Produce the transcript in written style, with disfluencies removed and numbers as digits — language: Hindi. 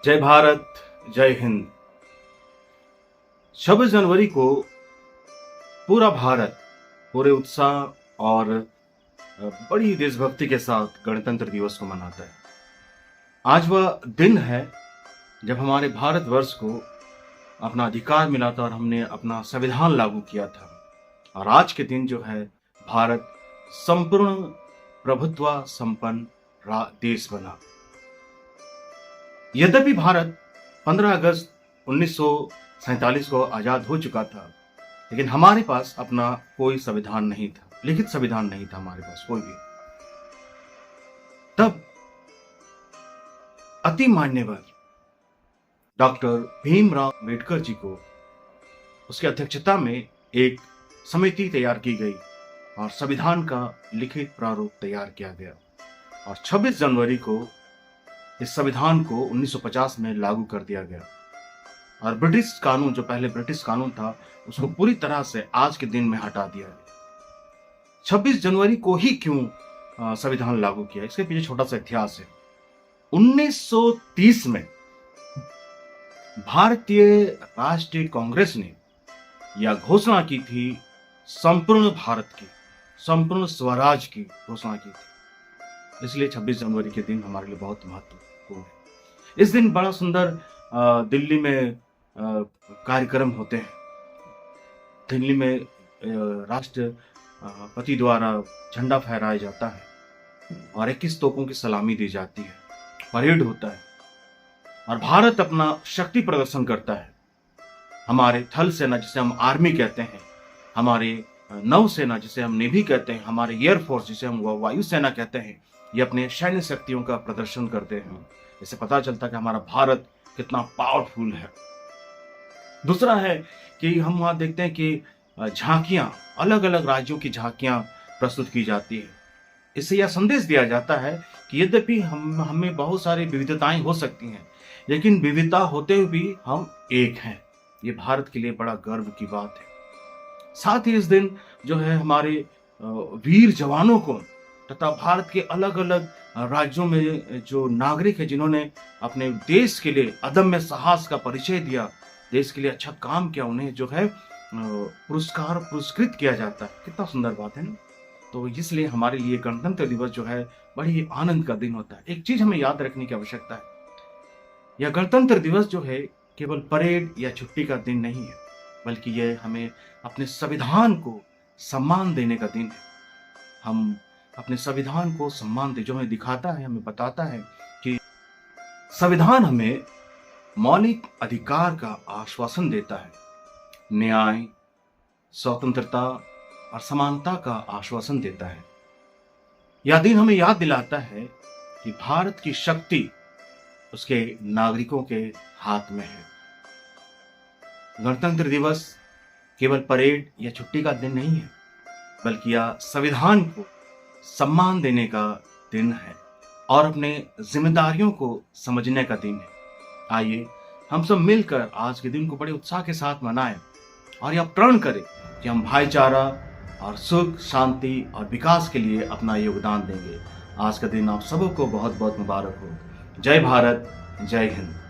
जय भारत, जय हिंद। 26 जनवरी को पूरा भारत पूरे उत्साह और बड़ी देशभक्ति के साथ गणतंत्र दिवस को मनाता है। आज वह दिन है जब हमारे भारतवर्ष को अपना अधिकार मिला था और हमने अपना संविधान लागू किया था। और आज के दिन जो है भारत संपूर्ण प्रभुत्व संपन्न देश बना। यद्यपि भारत 15 अगस्त 1947 को आजाद हो चुका था, लेकिन हमारे पास अपना कोई संविधान नहीं था, लिखित संविधान नहीं था हमारे पास कोई भी। तब अति मान्यवर डॉक्टर भीमराव अंबेडकर जी को उसकी अध्यक्षता में एक समिति तैयार की गई और संविधान का लिखित प्रारूप तैयार किया गया। और 26 जनवरी को इस संविधान को 1950 में लागू कर दिया गया। और ब्रिटिश कानून, जो पहले ब्रिटिश कानून था, उसको पूरी तरह से आज के दिन में हटा दिया गया। 26 जनवरी को ही क्यों संविधान लागू किया, इसके पीछे छोटा सा इतिहास है। 1930 में भारतीय राष्ट्रीय कांग्रेस ने यह घोषणा की थी, संपूर्ण भारत की, संपूर्ण स्वराज की घोषणा की थी। इसलिए 26 जनवरी के दिन हमारे लिए बहुत महत्वपूर्ण है। इस दिन बड़ा सुंदर दिल्ली में कार्यक्रम होते हैं। दिल्ली में राष्ट्रपति द्वारा झंडा फहराया जाता है और 21 तोपों की सलामी दी जाती है, परेड होता है और भारत अपना शक्ति प्रदर्शन करता है। हमारे थल सेना, जिसे हम आर्मी कहते हैं, हमारे नौसेना, जिसे हम नेवी कहते हैं, हमारे एयरफोर्स, जिसे हम वायुसेना कहते हैं, ये अपने सैन्य शक्तियों का प्रदर्शन करते हैं। इससे पता चलता है कि हमारा भारत कितना पावरफुल है। दूसरा है कि हम वहां देखते हैं कि झांकियां, अलग अलग राज्यों की झांकियां प्रस्तुत की जाती है। इससे यह संदेश दिया जाता है कि यद्यपि हमें बहुत सारी विविधताएं हो सकती हैं, लेकिन विविधता होते हुए भी हम एक हैं। ये भारत के लिए बड़ा गर्व की बात है। साथ ही इस दिन जो है हमारे वीर जवानों को तथा भारत के अलग अलग राज्यों में जो नागरिक है, जिन्होंने अपने देश के लिए अदम्य साहस का परिचय दिया, देश के लिए अच्छा काम किया, उन्हें जो है पुरस्कृत किया जाता है। कितना सुंदर बात है ना। तो इसलिए हमारे लिए गणतंत्र दिवस जो है बड़ी आनंद का दिन होता है। एक चीज हमें याद रखने की आवश्यकता है, यह गणतंत्र दिवस जो है केवल परेड या छुट्टी का दिन नहीं है, बल्कि यह हमें अपने संविधान को सम्मान देने का दिन है। हम अपने संविधान को सम्मान दे, जो हमें दिखाता है, हमें बताता है कि संविधान हमें मौलिक अधिकार का आश्वासन देता है, न्याय, स्वतंत्रता और समानता का आश्वासन देता है। यह दिन हमें याद दिलाता है कि भारत की शक्ति उसके नागरिकों के हाथ में है। गणतंत्र दिवस केवल परेड या छुट्टी का दिन नहीं है, बल्कि यह संविधान को सम्मान देने का दिन है और अपने जिम्मेदारियों को समझने का दिन है। आइए हम सब मिलकर आज के दिन को बड़े उत्साह के साथ मनाएं और यह प्रण करें कि हम भाईचारा और सुख, शांति और विकास के लिए अपना योगदान देंगे। आज का दिन आप सबको बहुत बहुत मुबारक हो। जय भारत, जय हिंद।